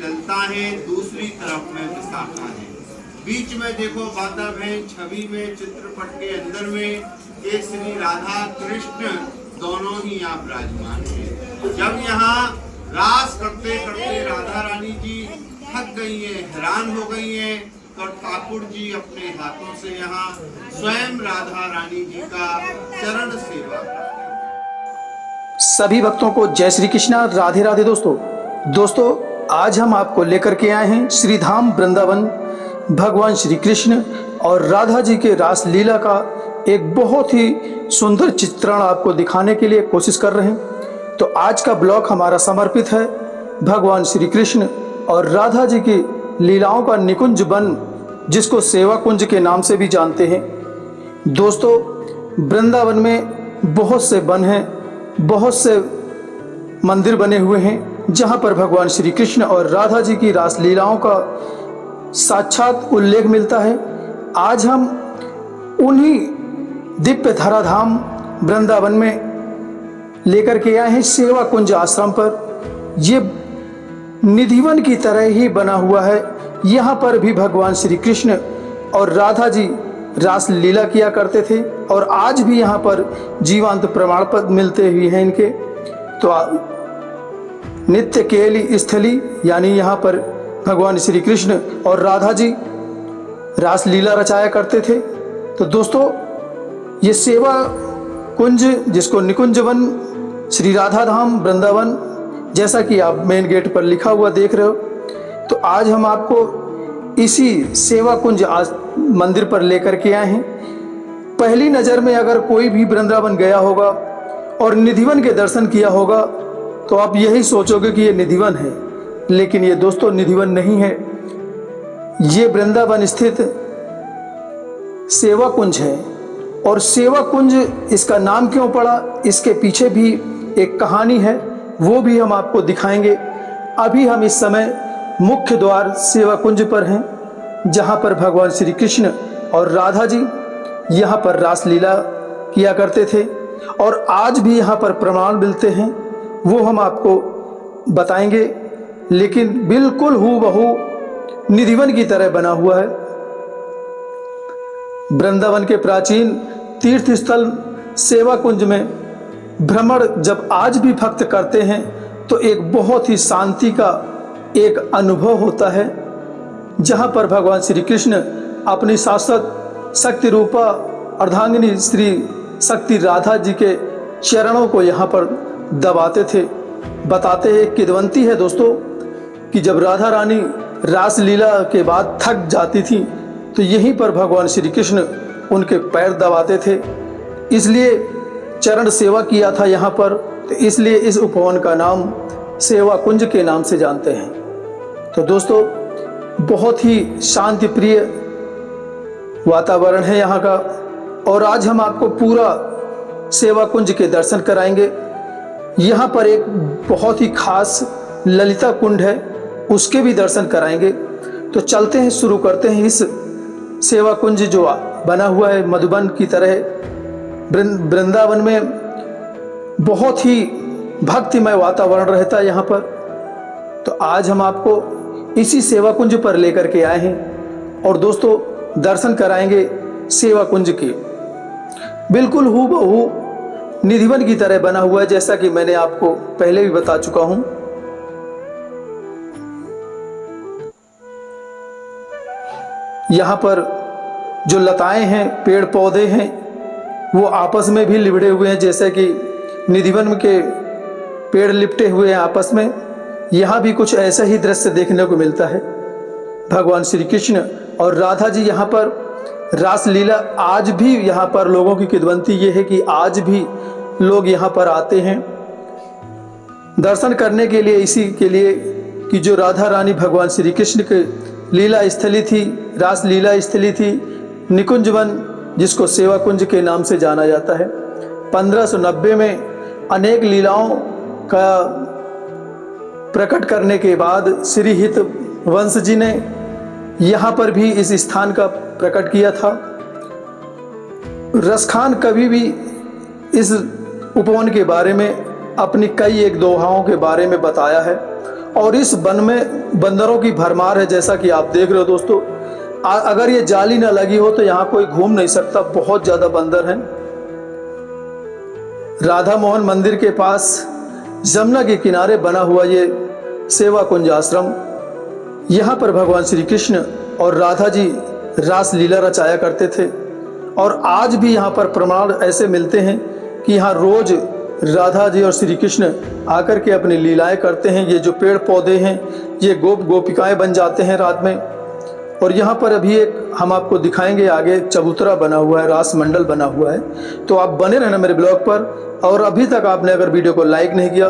ललता है, दूसरी तरफ में विशाखा है। बीच में देखो बातव है, छवि में चित्रपट के अंदर में ये श्री राधा कृष्ण दोनों ही यहाँ विराजमान है। जब यहाँ रास करते करते राधा रानी जी थक गई है, हैरान हो गई है, तो ठाकुर जी अपने हाथों से यहाँ स्वयं राधा रानी जी का चरण सेवा। सभी भक्तों को जय श्री कृष्णा, राधे राधे। दोस्तों आज हम आपको लेकर के आए हैं श्री धाम वृंदावन, भगवान श्री कृष्ण और राधा जी के रास लीला का एक बहुत ही सुंदर चित्रण आपको दिखाने के लिए कोशिश कर रहे हैं। तो आज का ब्लॉग हमारा समर्पित है भगवान श्री कृष्ण और राधा जी की लीलाओं का निकुंज वन, जिसको सेवा कुंज के नाम से भी जानते हैं। दोस्तों वृंदावन में बहुत से वन हैं, बहुत से मंदिर बने हुए हैं जहां पर भगवान श्री कृष्ण और राधा जी की रास लीलाओं का साक्षात उल्लेख मिलता है। आज हम उन्हीं दिव्य धराधाम वृंदावन में लेकर के आए हैं सेवा कुंज आश्रम पर। ये निधिवन की तरह ही बना हुआ है। यहाँ पर भी भगवान श्री कृष्ण और राधा जी रास लीला किया करते थे और आज भी यहाँ पर जीवांत प्रमाण पत्र मिलते हुए हैं इनके। तो नित्य केली स्थली यानी यहाँ पर भगवान श्री कृष्ण और राधा जी रास लीला रचाया करते थे। तो दोस्तों ये सेवा कुंज, जिसको निकुंज वन श्री राधा धाम वृंदावन, जैसा कि आप मेन गेट पर लिखा हुआ देख रहे हो, तो आज हम आपको इसी सेवा कुंज मंदिर पर लेकर के आए हैं। पहली नज़र में अगर कोई भी वृंदावन गया होगा और निधिवन के दर्शन किया होगा तो आप यही सोचोगे कि ये निधिवन है, लेकिन ये दोस्तों निधिवन नहीं है। ये वृंदावन स्थित सेवा कुंज है। और सेवा कुंज इसका नाम क्यों पड़ा, इसके पीछे भी एक कहानी है, वो भी हम आपको दिखाएंगे। अभी हम इस समय मुख्य द्वार सेवा कुंज पर हैं, जहाँ पर भगवान श्री कृष्ण और राधा जी यहाँ पर रास लीला किया करते थे और आज भी यहाँ पर प्रमाण मिलते हैं, वो हम आपको बताएंगे। लेकिन बिल्कुल हूबहू निधिवन की तरह बना हुआ है। वृंदावन के प्राचीन तीर्थ स्थल सेवा कुंज में भ्रमण जब आज भी भक्त करते हैं तो एक बहुत ही शांति का एक अनुभव होता है, जहाँ पर भगवान श्री कृष्ण अपनी शाश्वत शक्ति रूपा अर्धांगिनी श्री शक्ति राधा जी के चरणों को यहाँ पर दबाते थे। बताते हैं किदवंती है दोस्तों कि जब राधा रानी रास लीला के बाद थक जाती थी तो यहीं पर भगवान श्री कृष्ण उनके पैर दबाते थे, इसलिए चरण सेवा किया था यहाँ पर, तो इसलिए इस उपवन का नाम सेवा कुंज के नाम से जानते हैं। तो दोस्तों बहुत ही शांति प्रिय वातावरण है यहाँ का और आज हम आपको पूरा सेवा कुंज के दर्शन कराएंगे। यहाँ पर एक बहुत ही खास ललिता कुंड है, उसके भी दर्शन कराएंगे। तो चलते हैं, शुरू करते हैं इस सेवा कुंज जो बना हुआ है मधुबन की तरह। वृंदावन में बहुत ही भक्तिमय वातावरण रहता है यहाँ पर। तो आज हम आपको इसी सेवा कुंज पर लेकर के आए हैं और दोस्तों दर्शन कराएंगे सेवा कुंज के। बिल्कुल हूबहू निधिवन की तरह बना हुआ है, जैसा कि मैंने आपको पहले भी बता चुका हूं। यहाँ पर जो लताएं हैं, पेड़ पौधे हैं, वो आपस में भी लिपटे हुए हैं, जैसे कि निधिवन के पेड़ लिपटे हुए हैं आपस में। यहाँ भी कुछ ऐसा ही दृश्य देखने को मिलता है। भगवान श्री कृष्ण और राधा जी यहाँ पर रास लीला, आज भी यहाँ पर लोगों की किदवंती ये है कि आज भी लोग यहाँ पर आते हैं दर्शन करने के लिए, इसी के लिए कि जो राधा रानी भगवान श्री कृष्ण के लीला स्थली थी, रास लीला स्थली थी, निकुंज वन, जिसको सेवा कुंज के नाम से जाना जाता है। 1590 में अनेक लीलाओं का प्रकट करने के बाद श्री हित वंश जी ने यहाँ पर भी इस स्थान का प्रकट किया था। रसखान कवि भी इस उपवन के बारे में अपनी कई एक दोहाओं के बारे में बताया है और इस वन में बंदरों की भरमार है, जैसा कि आप देख रहे हो दोस्तों। अगर ये जाली ना लगी हो तो यहाँ कोई घूम नहीं सकता, बहुत ज़्यादा बंदर हैं। राधा मोहन मंदिर के पास जमुना के किनारे बना हुआ ये सेवा कुंज आश्रम, यहाँ पर भगवान श्री कृष्ण और राधा जी रास लीला रचाया करते थे। और आज भी यहाँ पर प्रमाण ऐसे मिलते हैं कि यहाँ रोज राधा जी और श्री कृष्ण आकर के अपनी लीलाएं करते हैं। ये जो पेड़ पौधे हैं ये गोपिकाएं बन जाते हैं रात में। और यहाँ पर अभी एक हम आपको दिखाएंगे, आगे चबूतरा बना हुआ है, रास मंडल बना हुआ है। तो आप बने रहना मेरे ब्लॉग पर। और अभी तक आपने अगर वीडियो को लाइक नहीं किया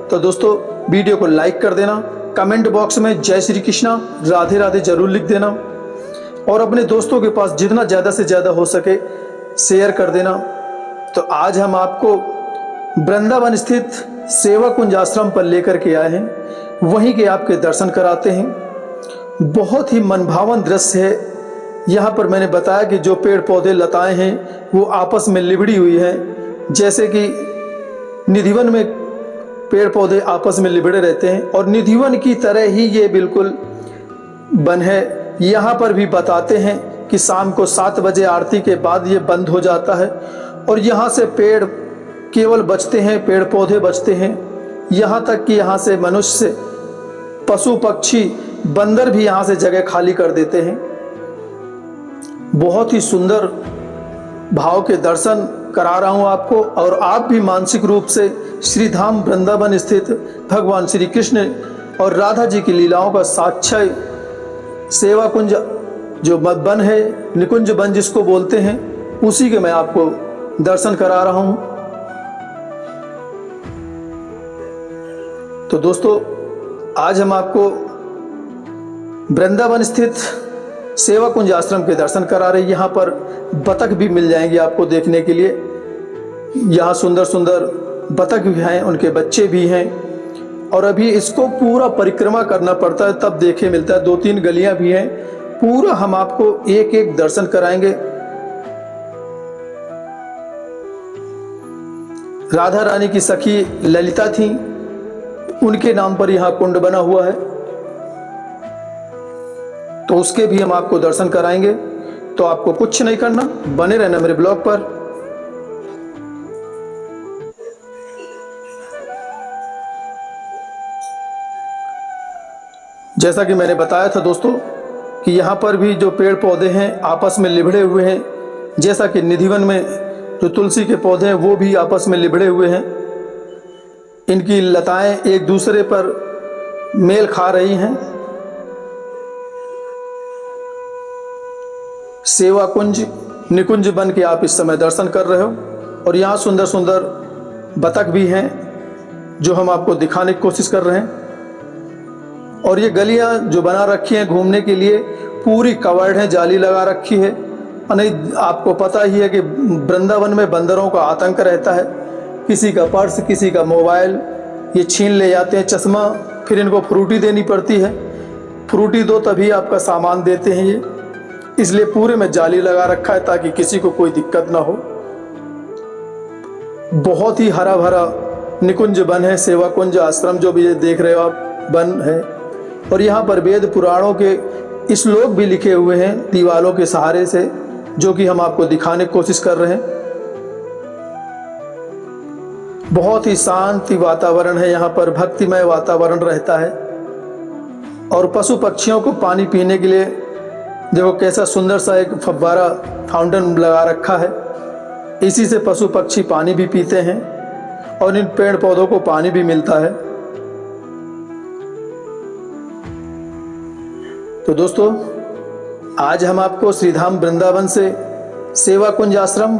तो दोस्तों वीडियो को लाइक कर देना, कमेंट बॉक्स में जय श्री कृष्णा राधे राधे जरूर लिख देना, और अपने दोस्तों के पास जितना ज़्यादा से ज़्यादा हो सके शेयर कर देना। तो आज हम आपको वृंदावन स्थित सेवा कुंज आश्रम पर लेकर के आए हैं, वहीं के आपके दर्शन कराते हैं। बहुत ही मनभावन दृश्य है। यहाँ पर मैंने बताया कि जो पेड़ पौधे लताएं हैं वो आपस में लिबड़ी हुई हैं, जैसे कि निधिवन में पेड़ पौधे आपस में लिबड़े रहते हैं, और निधिवन की तरह ही ये बिल्कुल वन है। यहाँ पर भी बताते हैं कि शाम को 7 बजे आरती के बाद ये बंद हो जाता है, और यहाँ से पेड़ केवल बचते हैं, पेड़ पौधे बचते हैं। यहाँ तक कि यहाँ से मनुष्य, पशु पक्षी, बंदर भी यहाँ से जगह खाली कर देते हैं। बहुत ही सुंदर भाव के दर्शन करा रहा हूँ आपको, और आप भी मानसिक रूप से श्री धाम वृंदावन स्थित भगवान श्री कृष्ण और राधा जी की लीलाओं का साक्षात सेवा कुंज जो वन है, निकुंज वन जिसको बोलते हैं, उसी के मैं आपको दर्शन करा रहा हूँ। तो दोस्तों आज हम आपको वृंदावन स्थित सेवा कुंज आश्रम के दर्शन करा रहे हैं। यहाँ पर बतख भी मिल जाएंगे आपको देखने के लिए। यहाँ सुंदर सुंदर बतख भी हैं, उनके बच्चे भी हैं। और अभी इसको पूरा परिक्रमा करना पड़ता है तब देखे मिलता है। 2-3 गलियां भी हैं, पूरा हम आपको एक एक दर्शन कराएंगे। राधा रानी की सखी ललिता थी, उनके नाम पर यहाँ कुंड बना हुआ है, तो उसके भी हम आपको दर्शन कराएंगे। तो आपको कुछ नहीं करना, बने रहना मेरे ब्लॉग पर। जैसा कि मैंने बताया था दोस्तों कि यहाँ पर भी जो पेड़ पौधे हैं आपस में लिबड़े हुए हैं, जैसा कि निधिवन में जो तुलसी के पौधे हैं वो भी आपस में लिबड़े हुए हैं। इनकी लताएं एक दूसरे पर मेल खा रही हैं। सेवा कुंज निकुंज बन के आप इस समय दर्शन कर रहे हो, और यहाँ सुंदर सुंदर बतख भी हैं जो हम आपको दिखाने की कोशिश कर रहे हैं। और ये गलियां जो बना रखी हैं घूमने के लिए पूरी कवर्ड है, जाली लगा रखी है। नहीं, आपको पता ही है कि वृंदावन में बंदरों का आतंक रहता है। किसी का पर्स, किसी का मोबाइल ये छीन ले जाते हैं, चश्मा, फिर इनको फ्रूटी देनी पड़ती है। फ्रूटी दो तभी आपका सामान देते हैं ये, इसलिए पूरे में जाली लगा रखा है ताकि किसी को कोई दिक्कत ना हो। बहुत ही हरा भरा निकुंज वन है, सेवा कुंज आश्रम जो भी ये देख रहे हो आप वन है। और यहाँ पर वेद पुराणों के श्लोक भी लिखे हुए हैं दीवालों के सहारे से, जो कि हम आपको दिखाने की कोशिश कर रहे हैं। बहुत ही शांति वातावरण है यहाँ पर, भक्तिमय वातावरण रहता है। और पशु पक्षियों को पानी पीने के लिए देखो कैसा सुंदर सा एक फव्वारा फाउंटेन लगा रखा है। इसी से पशु पक्षी पानी भी पीते हैं और इन पेड़ पौधों को पानी भी मिलता है। तो दोस्तों आज हम आपको श्रीधाम वृंदावन से सेवा कुंज आश्रम,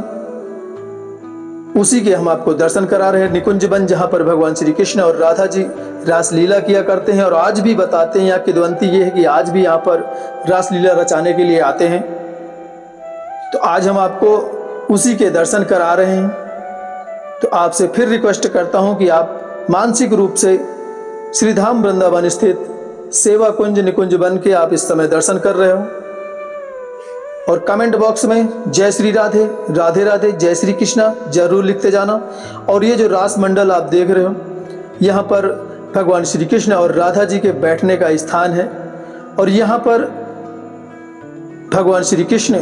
उसी के हम आपको दर्शन करा रहे हैं। निकुंज वन जहाँ पर भगवान श्री कृष्ण और राधा जी रास लीला किया करते हैं। और आज भी बताते हैं, यहाँ किदवंती ये है कि आज भी यहाँ पर रास लीला रचाने के लिए आते हैं। तो आज हम आपको उसी के दर्शन करा रहे हैं। तो आपसे फिर रिक्वेस्ट करता हूँ कि आप मानसिक रूप से श्रीधाम वृंदावन स्थित सेवा कुंज निकुंज वन के आप इस समय दर्शन कर रहे हो। और कमेंट बॉक्स में जय श्री राधे राधे राधे जय श्री कृष्णा जरूर लिखते जाना। और ये जो रास मंडल आप देख रहे हो, यहाँ पर भगवान श्री कृष्ण और राधा जी के बैठने का स्थान है। और यहाँ पर भगवान श्री कृष्ण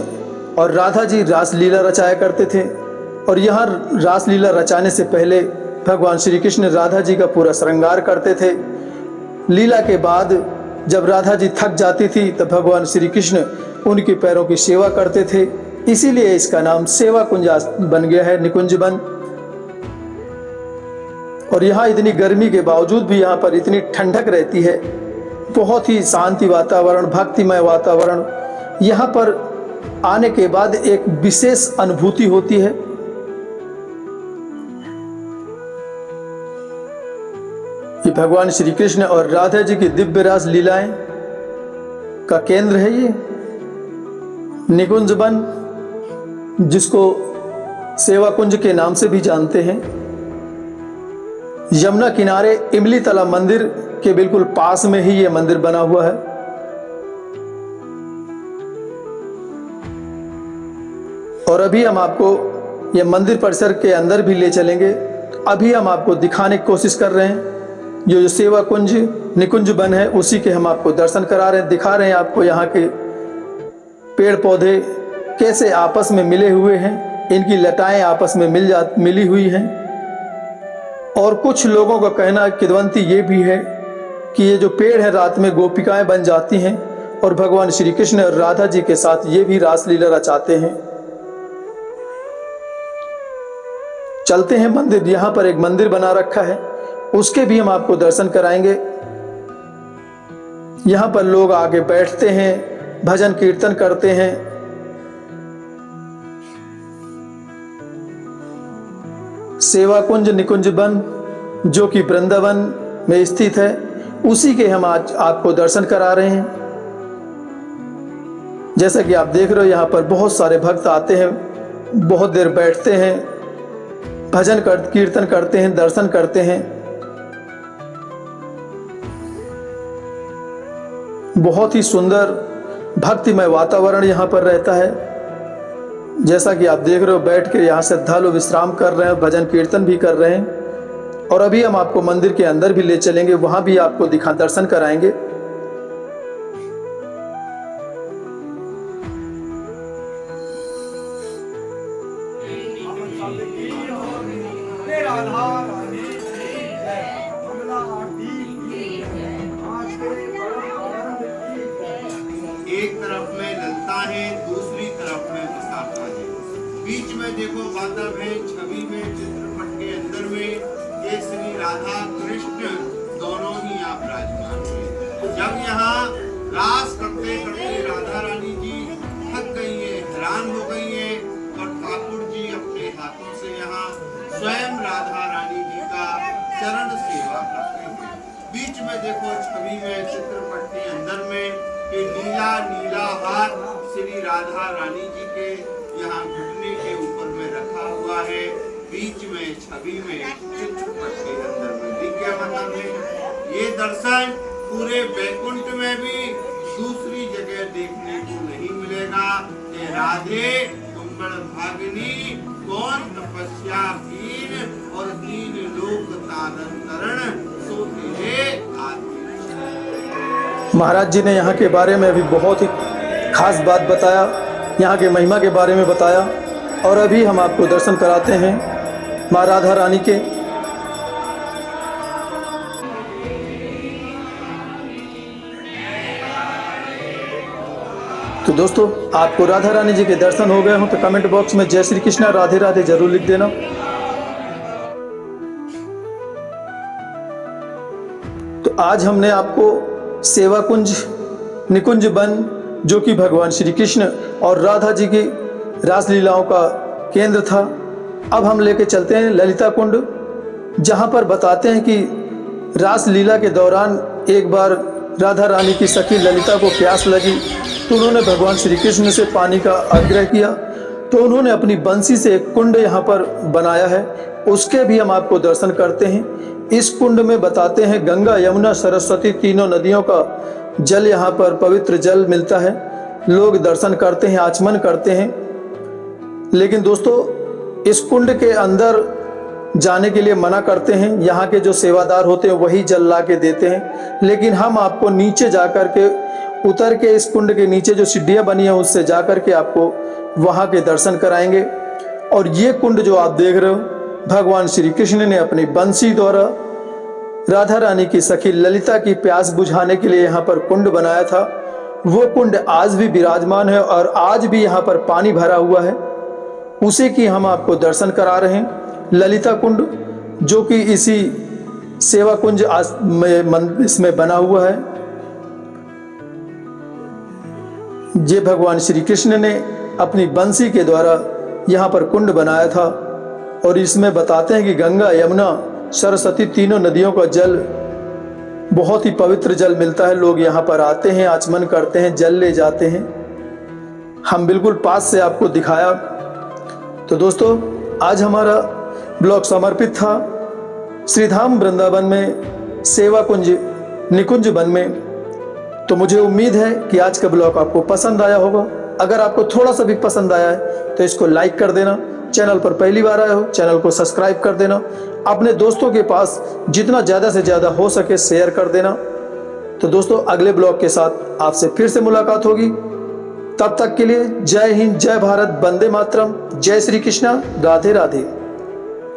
और राधा जी रासलीला रचाया करते थे। और यहाँ रासलीला रचाने से पहले भगवान श्री कृष्ण राधा जी का पूरा श्रृंगार करते थे। लीला के बाद जब राधा जी थक जाती थी तब भगवान श्री कृष्ण उनके पैरों की सेवा करते थे, इसीलिए इसका नाम सेवा कुंज बन गया है, निकुंज वन। और यहाँ इतनी गर्मी के बावजूद भी यहाँ पर इतनी ठंडक रहती है, बहुत ही शांति वातावरण, भक्तिमय वातावरण। यहाँ पर आने के बाद एक विशेष अनुभूति होती है। ये भगवान श्री कृष्ण और राधा जी की दिव्य रास लीलाएं का केंद्र है ये निकुंज वन, जिसको सेवा कुंज के नाम से भी जानते हैं। यमुना किनारे इमली तालाब मंदिर के बिल्कुल पास में ही ये मंदिर बना हुआ है। और अभी हम आपको ये मंदिर परिसर के अंदर भी ले चलेंगे। अभी हम आपको दिखाने की कोशिश कर रहे हैं जो सेवा कुंज निकुंज वन है, उसी के हम आपको दर्शन करा रहे हैं, दिखा रहे हैं आपको यहाँ के पेड़ पौधे कैसे आपस में मिले हुए हैं, इनकी लताएं आपस में मिली हुई हैं। और कुछ लोगों का कहना किदवंती ये भी है कि ये जो पेड़ है रात में गोपिकाएं बन जाती हैं और भगवान श्री कृष्ण और राधा जी के साथ ये भी रासलीला रचाते हैं। चलते हैं मंदिर, यहाँ पर एक मंदिर बना रखा है, उसके भी हम आपको दर्शन कराएंगे। यहाँ पर लोग आके बैठते हैं, भजन कीर्तन करते हैं। सेवा कुंज निकुंज वन जो कि वृंदावन में स्थित है, उसी के हम आज आपको दर्शन करा रहे हैं। जैसा कि आप देख रहे हो यहाँ पर बहुत सारे भक्त आते हैं, बहुत देर बैठते हैं, भजन कीर्तन करते हैं, दर्शन करते हैं। बहुत ही सुंदर भक्तिमय वातावरण यहाँ पर रहता है। जैसा कि आप देख रहे हो बैठ के यहाँ श्रद्धालु विश्राम कर रहे हैं, भजन कीर्तन भी कर रहे हैं। और अभी हम आपको मंदिर के अंदर भी ले चलेंगे, वहां भी आपको दर्शन कराएंगे। एक तरफ में ललता है, दूसरी तरफ में विशाखा है। बीच में देखो बादल है, छवि में चित्रपट के अंदर में ये श्री राधा कृष्ण दोनों ही यहाँ विराजमान है। जब यहाँ रास करते करते राधा रानी जी थक गई है, हैरान हो गई है, और ठाकुर जी अपने हाथों से यहाँ स्वयं राधा रानी जी का चरण सेवा करते हैं। बीच में देखो छवि में चित्रपट के अंदर में कि नीला नीला हाथ श्री राधा रानी जी के यहाँ घुटने के ऊपर में रखा हुआ है। बीच में छवि में चित्रपट के अंदर में दिव्य मतलब है। ये दर्शन पूरे वैकुंठ में भी दूसरी जगह देखने को नहीं मिलेगा कि राधे तुंगड़ भागिनी कौन तपस्या कीन और तीन लोक तादंतरण सोते है आदि। महाराज जी ने यहाँ के बारे में अभी बहुत ही खास बात बताया, यहाँ के महिमा के बारे में बताया। और अभी हम आपको दर्शन कराते हैं माँ राधा रानी के। तो दोस्तों, आपको राधा रानी जी के दर्शन हो गए हो तो कमेंट बॉक्स में जय श्री कृष्णा राधे राधे जरूर लिख देना। तो आज हमने आपको सेवा कुंज निकुंज वन जो कि भगवान श्री कृष्ण और राधा जी की रासलीलाओं का केंद्र था, अब हम लेके चलते हैं ललिता कुंड, जहाँ पर बताते हैं कि रासलीला के दौरान एक बार राधा रानी की सखी ललिता को प्यास लगी तो उन्होंने भगवान श्री कृष्ण से पानी का आग्रह किया, तो उन्होंने अपनी बंसी से एक कुंड यहाँ पर बनाया है, उसके भी हम आपको दर्शन करते हैं। इस कुंड में बताते हैं गंगा यमुना सरस्वती तीनों नदियों का जल यहाँ पर पवित्र जल मिलता है। लोग दर्शन करते हैं, आचमन करते हैं। लेकिन दोस्तों, इस कुंड के अंदर जाने के लिए मना करते हैं। यहाँ के जो सेवादार होते हैं वही जल ला के देते हैं, लेकिन हम आपको नीचे जा कर के उतर के इस कुंड के नीचे जो सीढ़ियाँ बनी है उससे जा कर के आपको वहाँ के दर्शन कराएंगे। और ये कुंड जो आप देख रहे हो, भगवान श्री कृष्ण ने अपनी बंसी द्वारा राधा रानी की सखी ललिता की प्यास बुझाने के लिए यहाँ पर कुंड बनाया था। वो कुंड आज भी विराजमान है और आज भी यहाँ पर पानी भरा हुआ है। उसी की हम आपको दर्शन करा रहे हैं, ललिता कुंड, जो कि इसी सेवा कुंज में इसमें बना हुआ है। ये भगवान श्री कृष्ण ने अपनी बंसी के द्वारा यहाँ पर कुंड बनाया था। और इसमें बताते हैं कि गंगा, यमुना, सरस्वती तीनों नदियों का जल, बहुत ही पवित्र जल मिलता है। लोग यहाँ पर आते हैं, आचमन करते हैं, जल ले जाते हैं। हम बिल्कुल पास से आपको दिखाया। तो दोस्तों, आज हमारा ब्लॉग समर्पित था श्रीधाम वृंदावन में सेवा कुंज निकुंज वन में। तो मुझे उम्मीद है कि आज का ब्लॉग आपको पसंद आया होगा। अगर आपको थोड़ा सा भी पसंद आया है तो इसको लाइक कर देना। चैनल पर पहली बार आए हो, चैनल को सब्सक्राइब कर देना। अपने दोस्तों के पास जितना ज़्यादा से ज़्यादा हो सके शेयर कर देना। तो दोस्तों, अगले ब्लॉग के साथ आपसे फिर से मुलाकात होगी। तब तक के लिए जय हिंद, जय भारत, वंदे मातरम, जय श्री कृष्णा, राधे राधे।